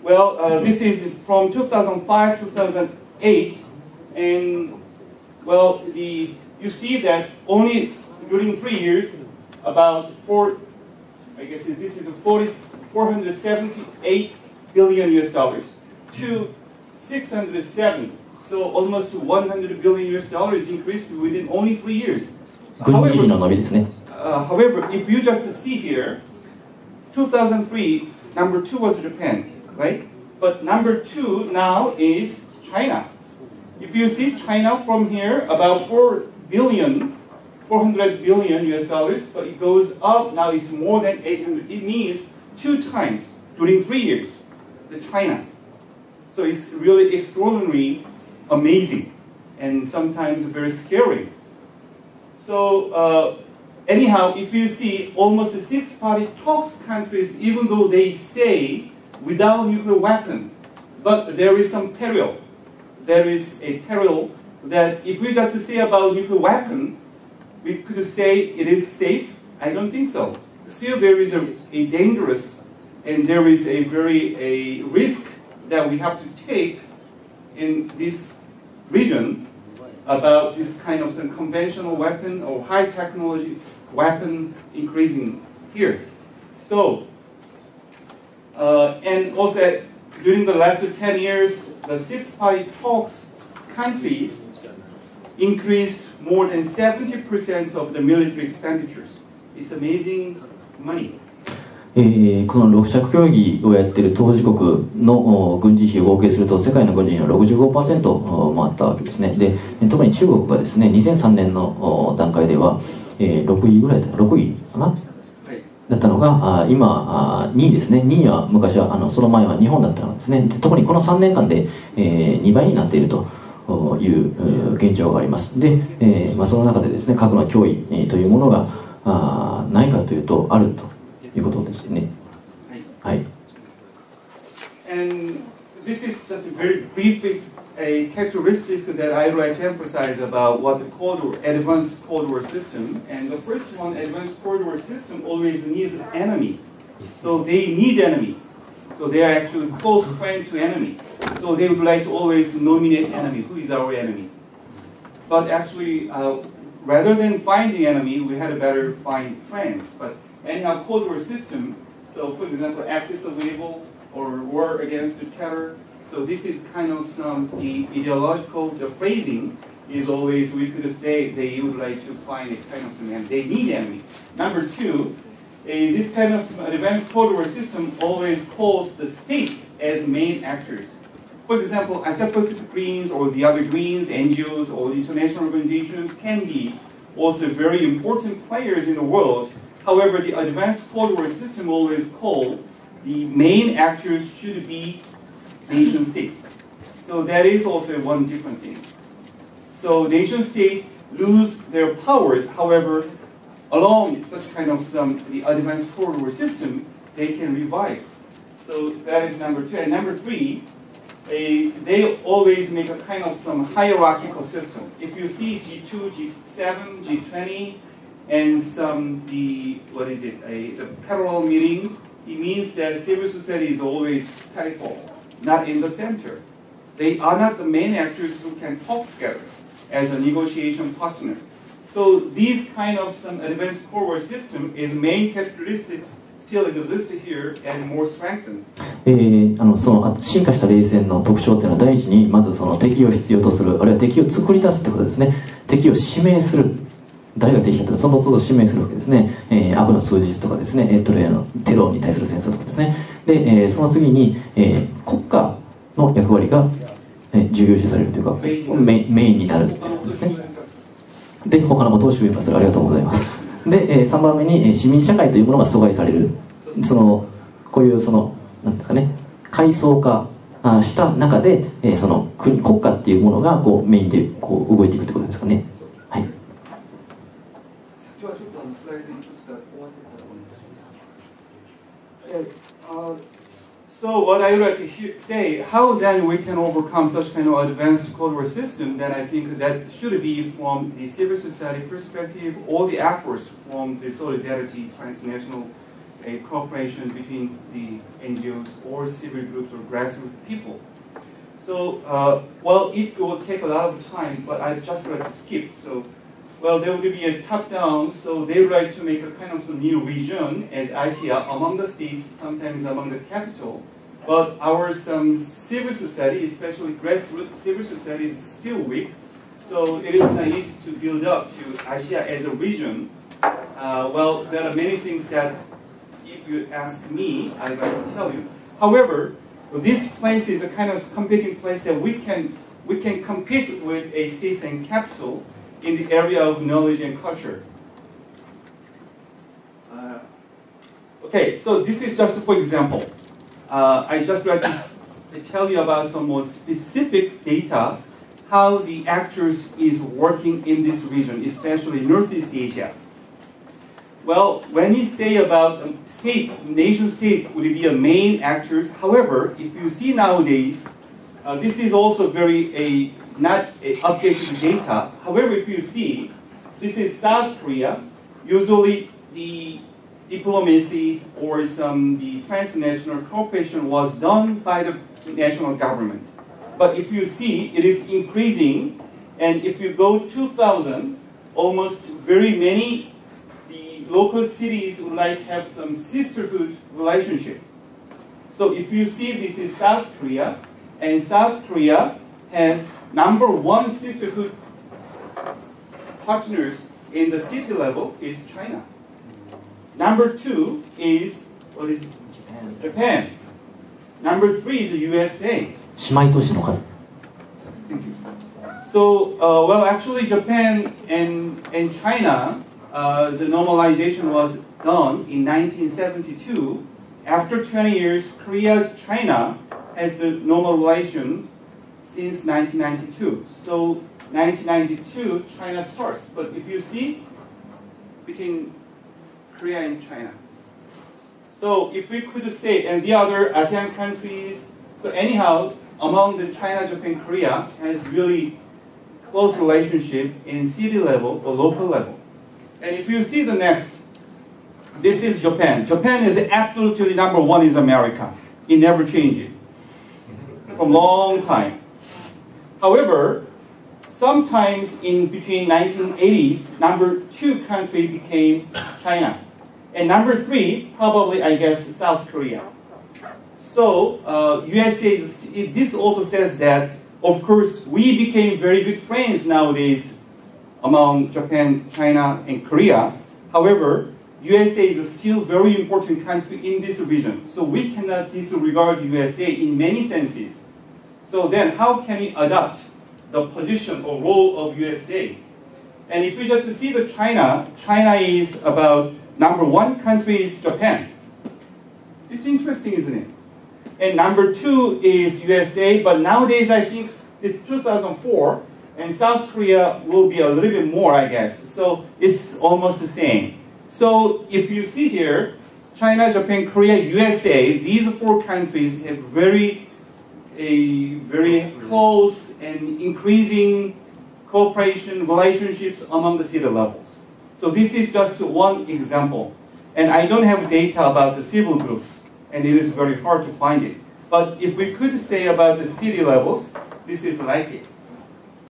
Well, this is from 2005, 2008, and well, you see that only during 3 years, about I guess this is 478 billion US dollars to 607. So almost 100 billion US dollars increased within only 3 years. However, if you just see here, 2003, number 2 was Japan, right? But number 2 now is China. If you see China from here, about 400 billion US dollars, but it goes up, now it's more than 800. It means 2 times during 3 years, the China. So it's really extraordinary, amazing, and sometimes very scary. So anyhow, if you see almost 6-party talks countries, even though they say without nuclear weapon, but there is some peril. There is a peril that if we just say about nuclear weapon, we could say it is safe. I don't think so. Still, there is a dangerous, and there is a risk that we have to take in this region about this kind of some conventional weapon or high technology weapon increasing here. So, and also during the last 10 years, the 6-party talks countries increased more than 70% of the military expenditures. It's amazing money. この6着協議をやっている当事国の軍事費を合計すると世界の軍事費の 65% もあったわけですね。で、特に中国がですね、2003年の段階では6位ぐらいだった6位かなだったのが今2位ですね。2位は昔はその前は日本だったんですね。で特にこの3年間で2倍になっているという現状があります。で、その中でですね、核の脅威というものがないかというとあるということですね。はい。And this is just a very brief characteristics that I would like to emphasize about what the advanced Cold War system. And the first one, advanced Cold War system always needs an enemy. So they need enemy. So they are actually close friend to enemy. So they would like to always nominate enemy. Who is our enemy? But actually, rather than finding enemy, we had better find friends. But anyhow, Cold War system. So for example, Axis of Evil or war against the terror. So this is kind of some ideological. The phrasing is always we could say they would like to find a kind of some enemy. They need enemy. Number 2. This kind of advanced Cold War system always calls the state as main actors. For example, Pacific Greens or the other Greens, NGOs or international organizations can be also very important players in the world. However, the advanced Cold War system always call the main actors should be nation states. So that is also one different thing. So nation states lose their powers. However, along such kind of the advanced Cold War system, they can revive. So that is number 2. And number 3, they always make a kind of some hierarchical system. If you see G2, G7, G20, and the parallel meetings, it means that civil society is always peripheral, not in the center. They are not the main actors who can talk together as a negotiation partner. So these kind of some advanced Cold War system is main characteristics still exist here and more strengthened. その進化した冷戦の特徴というのは第一にまずその敵を必要とするあるいは敵を作り出すということですね。敵を指名する誰が敵かというとその都度指名するわけですね。悪の数日とかですね、テロに対する戦争とかですね。で、その次に、国家の役割が、重要視されるというかメインになるんですね。で、他のことを周囲化する。ありがとうございます。で、3番目に市民社会というものが阻害される。こういうなんですかね、階層化した中で、国家っていうものがこうメインでこう動いていくということですかね。はい。So what I would like to say, how then we can overcome such kind of advanced Cold War system, then I think that should be from the civil society perspective, all the efforts from the solidarity transnational a cooperation between the NGOs or civil groups or grassroots people. So, well, it will take a lot of time, but I'd just like to skip. So, well, there would be a top-down, so they would like to make a kind of some new region as Asia among the states, sometimes among the capital. But our civil society, especially grassroots civil society, is still weak. So it is not easy to build up to Asia as a region. Well, there are many things that, if you ask me, I'd like to tell you. However, this place is a kind of competing place that we can compete with a state and capital in the area of knowledge and culture. Okay, so this is just for example. I just like to tell you about some more specific data, how the actors is working in this region, especially Northeast Asia. Well, when we say about nation state would be a main actors. However, if you see nowadays, this is also very not updated data. However, if you see, this is South Korea. Usually, the diplomacy or the transnational cooperation was done by the national government. But if you see, it is increasing, and if you go 2000, almost very many local cities would like to have some sisterhood relationship. So if you see, this is South Korea, and South Korea has #1 sisterhood partners in the city level is China. #2 is, what is it? Japan. #3 is the USA. 姉妹都市の数。 Thank you. So, well, actually Japan and China, the normalization was done in 1972. After 20 years, Korea-China has the normal relation since 1992. So 1992, China starts. But if you see, between Korea and China. So if we could say, and the other ASEAN countries, so anyhow, among the China, Japan, Korea has really close relationship in city level or local level. And if you see the next, this is Japan. Japan is absolutely #1 is America. It never changes for a long time. However, sometimes in between 1980s, #2 country became China. And #3, probably, I guess, South Korea. So, USA, this also says that, of course, we became very good friends nowadays among Japan, China, and Korea. However, USA is still very important country in this region. So we cannot disregard USA in many senses. So then how can we adopt the position or role of USA? And if we just see the China is about #1 country is Japan. It's interesting, isn't it? And #2 is USA, but nowadays I think it's 2004, and South Korea will be a little bit more, I guess. So it's almost the same. So if you see here, China, Japan, Korea, USA, these 4 countries have very close and increasing cooperation relationships among the city levels. So this is just one example. And I don't have data about the civil groups, and it is very hard to find it. But if we could say about the city levels, this is like it.